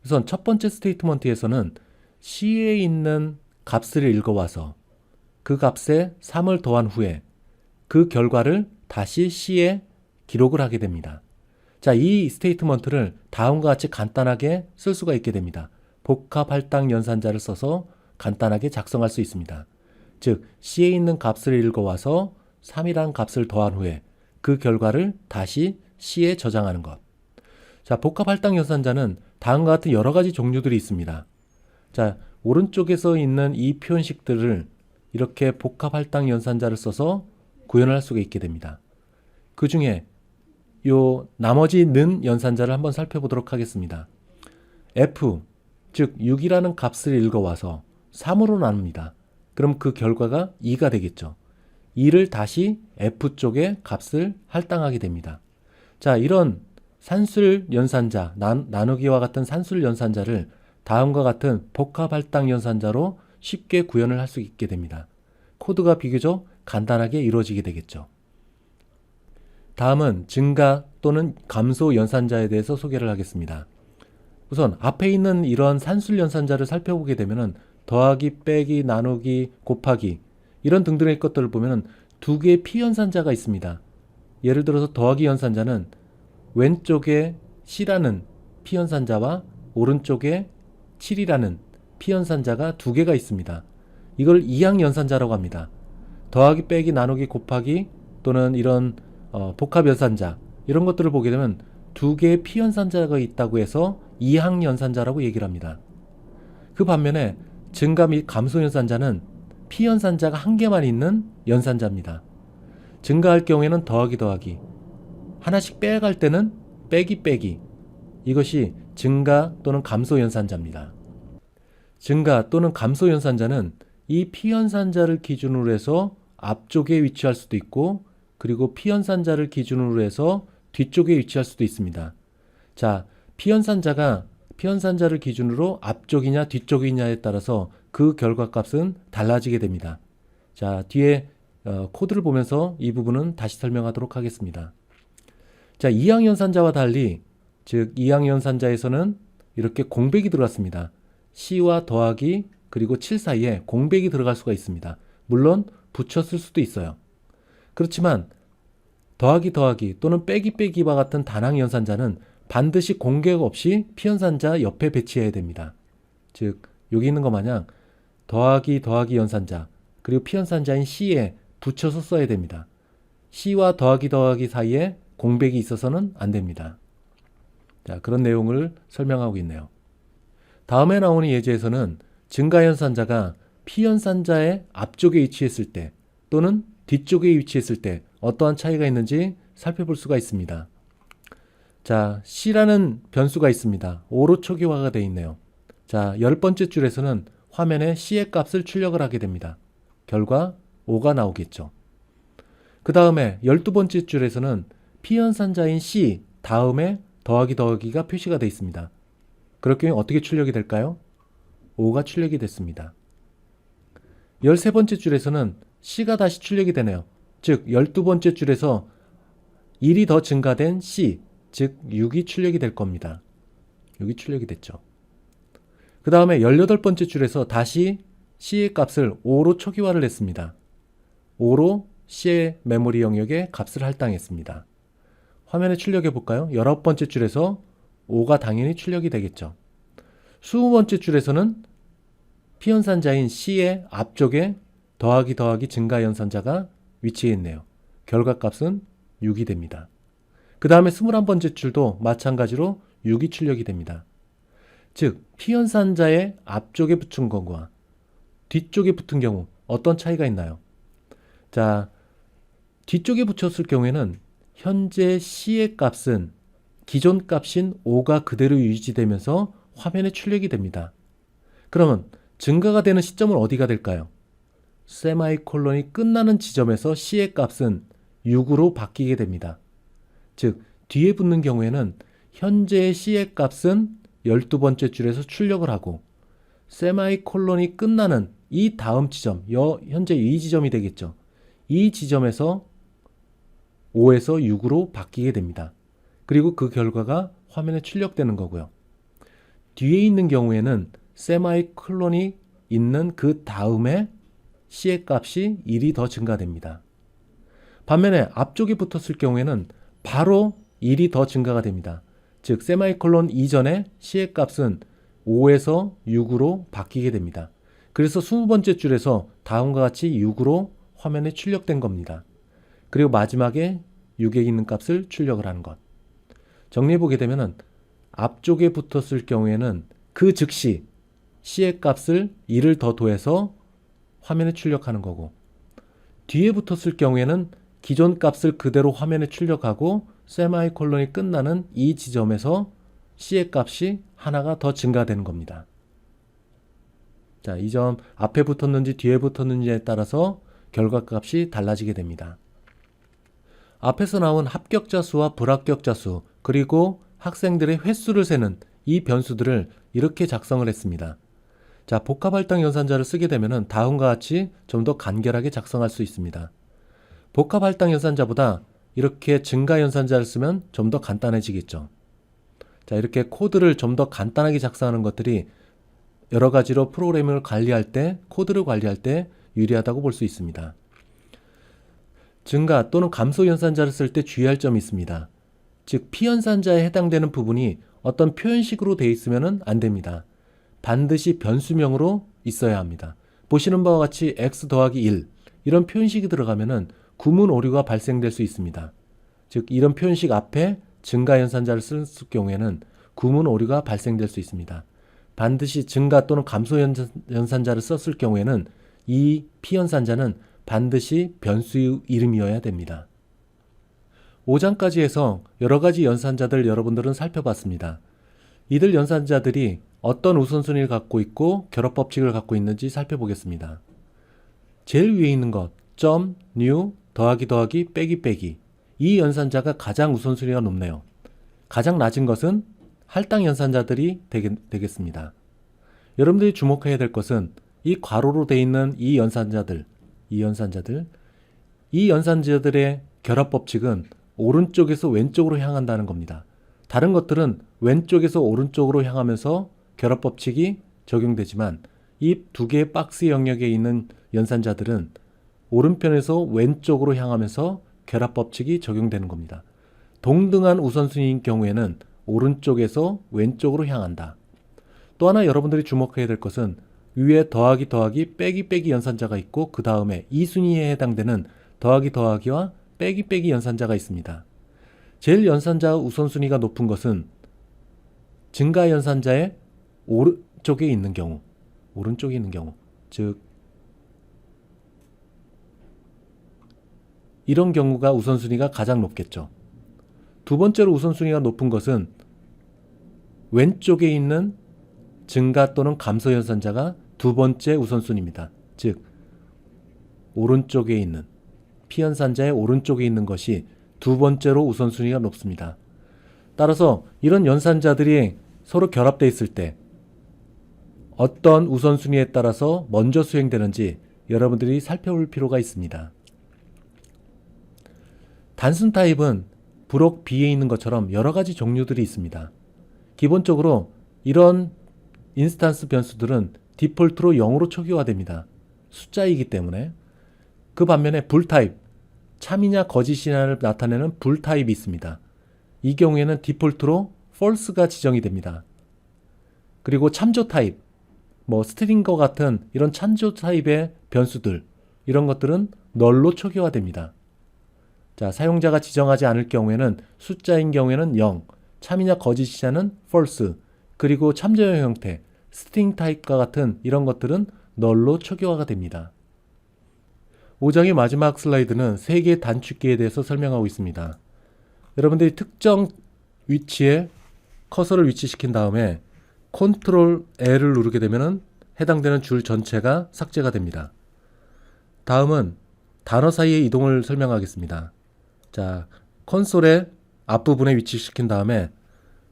우선 첫 번째 스테이트먼트에서는 C에 있는 값을 읽어와서 그 값에 3을 더한 후에 그 결과를 다시 C에 기록을 하게 됩니다. 자, 이 스테이트먼트를 다음과 같이 간단하게 쓸 수가 있게 됩니다. 복합 할당 연산자를 써서 간단하게 작성할 수 있습니다. 즉, C에 있는 값을 읽어와서 3이라는 값을 더한 후에 그 결과를 다시 C에 저장하는 것. 자, 복합 할당 연산자는 다음과 같은 여러 가지 종류들이 있습니다. 자, 오른쪽에서 있는 이 표현식들을 이렇게 복합 할당 연산자를 써서 구현을 할 수가 있게 됩니다. 그 중에 요 나머지 는 연산자를 한번 살펴보도록 하겠습니다. F, 즉 6이라는 값을 읽어와서 3으로 나눕니다. 그럼 그 결과가 2가 되겠죠. 2를 다시 F 쪽에 값을 할당하게 됩니다. 자, 이런 산술 연산자, 나누기와 같은 산술 연산자를 다음과 같은 복합 할당 연산자로 쉽게 구현을 할 수 있게 됩니다. 코드가 비교적 간단하게 이루어지게 되겠죠. 다음은 증가 또는 감소 연산자에 대해서 소개를 하겠습니다. 우선 앞에 있는 이런 산술 연산자를 살펴보게 되면은 더하기, 빼기, 나누기, 곱하기 이런 등등의 것들을 보면은 두 개의 피연산자가 있습니다. 예를 들어서 더하기 연산자는 왼쪽에 C라는 피연산자와 오른쪽에 7이라는 피연산자가 두 개가 있습니다. 이걸 이항 연산자라고 합니다. 더하기, 빼기, 나누기, 곱하기 또는 이런 복합 연산자 이런 것들을 보게 되면 두 개의 피연산자가 있다고 해서 이항 연산자라고 얘기를 합니다. 그 반면에 증가 및 감소 연산자는 피연산자가 한 개만 있는 연산자입니다. 증가할 경우에는 더하기 더하기, 하나씩 빼갈 때는 빼기 빼기, 이것이 증가 또는 감소 연산자입니다. 증가 또는 감소 연산자는 이 피연산자를 기준으로 해서 앞쪽에 위치할 수도 있고 그리고 피연산자를 기준으로 해서 뒤쪽에 위치할 수도 있습니다. 자, 피연산자를 기준으로 앞쪽이냐 뒤쪽이냐에 따라서 그 결과값은 달라지게 됩니다. 자, 뒤에 코드를 보면서 이 부분은 다시 설명하도록 하겠습니다. 자, 이항 연산자와 달리, 즉 이항 연산자에서는 이렇게 공백이 들어갔습니다. C와 더하기 그리고 7 사이에 공백이 들어갈 수가 있습니다. 물론 붙였을 수도 있어요. 그렇지만 더하기 더하기 또는 빼기 빼기와 같은 단항 연산자는 반드시 공백 없이 피연산자 옆에 배치해야 됩니다. 즉 여기 있는 것 마냥 더하기 더하기 연산자 그리고 피연산자인 C에 붙여서 써야 됩니다. C와 더하기 더하기 사이에 공백이 있어서는 안 됩니다. 자, 그런 내용을 설명하고 있네요. 다음에 나오는 예제에서는 증가 연산자가 피연산자의 앞쪽에 위치했을 때 또는 뒤쪽에 위치했을 때 어떠한 차이가 있는지 살펴볼 수가 있습니다. 자, C라는 변수가 있습니다. 5로 초기화가 되어 있네요. 자, 10번째 줄에서는 화면에 C의 값을 출력을 하게 됩니다. 결과 5가 나오겠죠. 그 다음에 12번째 줄에서는 P연산자인 C 다음에 더하기가 표시가 되어 있습니다. 그럴 경우에 어떻게 출력이 될까요? 5가 출력이 됐습니다. 13번째 줄에서는 C가 다시 출력이 되네요. 즉 12번째 줄에서 1이 더 증가된 C, 즉 6이 출력이 될 겁니다. 6이 출력이 됐죠. 그 다음에 18번째 줄에서 다시 C의 값을 5로 초기화를 했습니다. 5로 C의 메모리 영역에 값을 할당했습니다. 화면에 출력해 볼까요? 19번째 줄에서 5가 당연히 출력이 되겠죠. 20번째 줄에서는 P연산자인 C의 앞쪽에 더하기 증가 연산자가 위치해 있네요. 결과값은 6이 됩니다. 그 다음에 21번째 줄도 마찬가지로 6이 출력이 됩니다. 즉 P연산자의 앞쪽에 붙은 경우와 뒤쪽에 붙은 경우 어떤 차이가 있나요? 자, 뒤쪽에 붙였을 경우에는 현재 C의 값은 기존 값인 5가 그대로 유지되면서 화면에 출력이 됩니다. 그러면 증가가 되는 시점은 어디가 될까요? 세마이콜론이 끝나는 지점에서 C의 값은 6으로 바뀌게 됩니다. 즉 뒤에 붙는 경우에는 현재의 C의 값은 12번째 줄에서 출력을 하고 세마이콜론이 끝나는 이 다음 지점, 현재 이 지점이 되겠죠. 이 지점에서 5에서 6으로 바뀌게 됩니다. 그리고 그 결과가 화면에 출력되는 거고요. 뒤에 있는 경우에는 세마이콜론이 있는 그 다음에 C의 값이 1이 더 증가됩니다. 반면에 앞쪽에 붙었을 경우에는 바로 1이 더 증가가 됩니다. 즉 세마이콜론 이전에 C의 값은 5에서 6으로 바뀌게 됩니다. 그래서 20번째 줄에서 다음과 같이 6으로 화면에 출력된 겁니다. 그리고 마지막에 6에 있는 값을 출력을 하는 것. 정리해보게 되면 앞쪽에 붙었을 경우에는 그 즉시 C의 값을 1을 더 더해서 화면에 출력하는 거고, 뒤에 붙었을 경우에는 기존 값을 그대로 화면에 출력하고 세마이콜론이 끝나는 이 지점에서 C의 값이 하나가 더 증가되는 겁니다. 자, 이 점 앞에 붙었는지 뒤에 붙었는지에 따라서 결과값이 달라지게 됩니다. 앞에서 나온 합격자 수와 불합격자 수, 그리고 학생들의 횟수를 세는 이 변수들을 이렇게 작성을 했습니다. 자, 복합할당 연산자를 쓰게 되면 다음과 같이 좀 더 간결하게 작성할 수 있습니다. 복합할당 연산자보다 이렇게 증가 연산자를 쓰면 좀 더 간단해지겠죠. 자, 이렇게 코드를 좀 더 간단하게 작성하는 것들이 여러 가지로 프로그램을 관리할 때, 코드를 관리할 때 유리하다고 볼 수 있습니다. 증가 또는 감소 연산자를 쓸 때 주의할 점이 있습니다. 즉 P연산자에 해당되는 부분이 어떤 표현식으로 되어 있으면 안 됩니다. 반드시 변수명으로 있어야 합니다. 보시는 바와 같이 x 더하기 1 이런 표현식이 들어가면 구문 오류가 발생될 수 있습니다. 즉 이런 표현식 앞에 증가 연산자를 쓸 경우에는 구문 오류가 발생될 수 있습니다. 반드시 증가 또는 감소 연산자를 썼을 경우에는 이 P연산자는 반드시 변수 이름이어야 됩니다. 5장까지 해서 여러 가지 연산자들 여러분들은 살펴봤습니다. 이들 연산자들이 어떤 우선순위를 갖고 있고 결합법칙을 갖고 있는지 살펴보겠습니다. 제일 위에 있는 것, 점, new, 더하기, 빼기 이 연산자가 가장 우선순위가 높네요. 가장 낮은 것은 할당 연산자들이 되겠습니다. 여러분들이 주목해야 될 것은 이 괄호로 되어 있는 이 연산자들의 결합법칙은 오른쪽에서 왼쪽으로 향한다는 겁니다. 다른 것들은 왼쪽에서 오른쪽으로 향하면서 결합법칙이 적용되지만 이 두 개의 박스 영역에 있는 연산자들은 오른편에서 왼쪽으로 향하면서 결합법칙이 적용되는 겁니다. 동등한 우선순위인 경우에는 오른쪽에서 왼쪽으로 향한다. 또 하나 여러분들이 주목해야 될 것은 위에 더하기, 빼기 연산자가 있고 그 다음에 이 순위에 해당되는 더하기와 빼기 연산자가 있습니다. 제일 연산자 우선순위가 높은 것은 증가 연산자의 오른쪽에 있는 경우, 즉 이런 경우가 우선순위가 가장 높겠죠. 두 번째로 우선순위가 높은 것은 왼쪽에 있는 증가 또는 감소 연산자가 두 번째 우선순위입니다. 즉 오른쪽에 있는 피연산자의 오른쪽에 있는 것이 두 번째로 우선순위가 높습니다. 따라서 이런 연산자들이 서로 결합되어 있을 때 어떤 우선순위에 따라서 먼저 수행되는지 여러분들이 살펴볼 필요가 있습니다. 단순 타입은 브록 B에 있는 것처럼 여러 가지 종류들이 있습니다. 기본적으로 이런 인스턴스 변수들은 디폴트로 0으로 초기화됩니다. 숫자이기 때문에. 그 반면에 불 타입, 참이냐 거짓이냐를 나타내는 불 타입이 있습니다. 이 경우에는 디폴트로 false가 지정이 됩니다. 그리고 참조 타입, 스트링과 같은 이런 참조 타입의 변수들, 이런 것들은 널로 초기화됩니다. 자, 사용자가 지정하지 않을 경우에는 숫자인 경우에는 0, 참이냐 거짓이냐는 false, 그리고 참조형 형태, 스트링 타입과 같은 이런 것들은 널로 초기화가 됩니다. 5장의 마지막 슬라이드는 3개의 단축키에 대해서 설명하고 있습니다. 여러분들이 특정 위치에 커서를 위치시킨 다음에 컨트롤 L을 누르게 되면 해당되는 줄 전체가 삭제가 됩니다. 다음은 단어 사이의 이동을 설명하겠습니다. 자, 콘솔의 앞부분에 위치시킨 다음에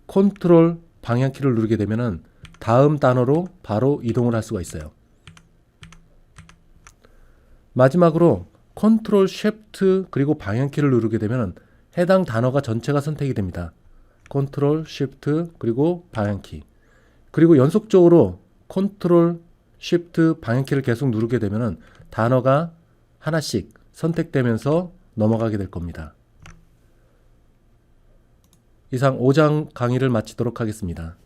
컨트롤 방향키를 누르게 되면 다음 단어로 바로 이동을 할 수가 있어요. 마지막으로 컨트롤 쉬프트 그리고 방향키를 누르게 되면 해당 단어가 전체가 선택이 됩니다. 컨트롤 쉬프트 그리고 방향키. 그리고 연속적으로 컨트롤 쉬프트 방향키를 계속 누르게 되면 단어가 하나씩 선택되면서 넘어가게 될 겁니다. 이상 5장 강의를 마치도록 하겠습니다.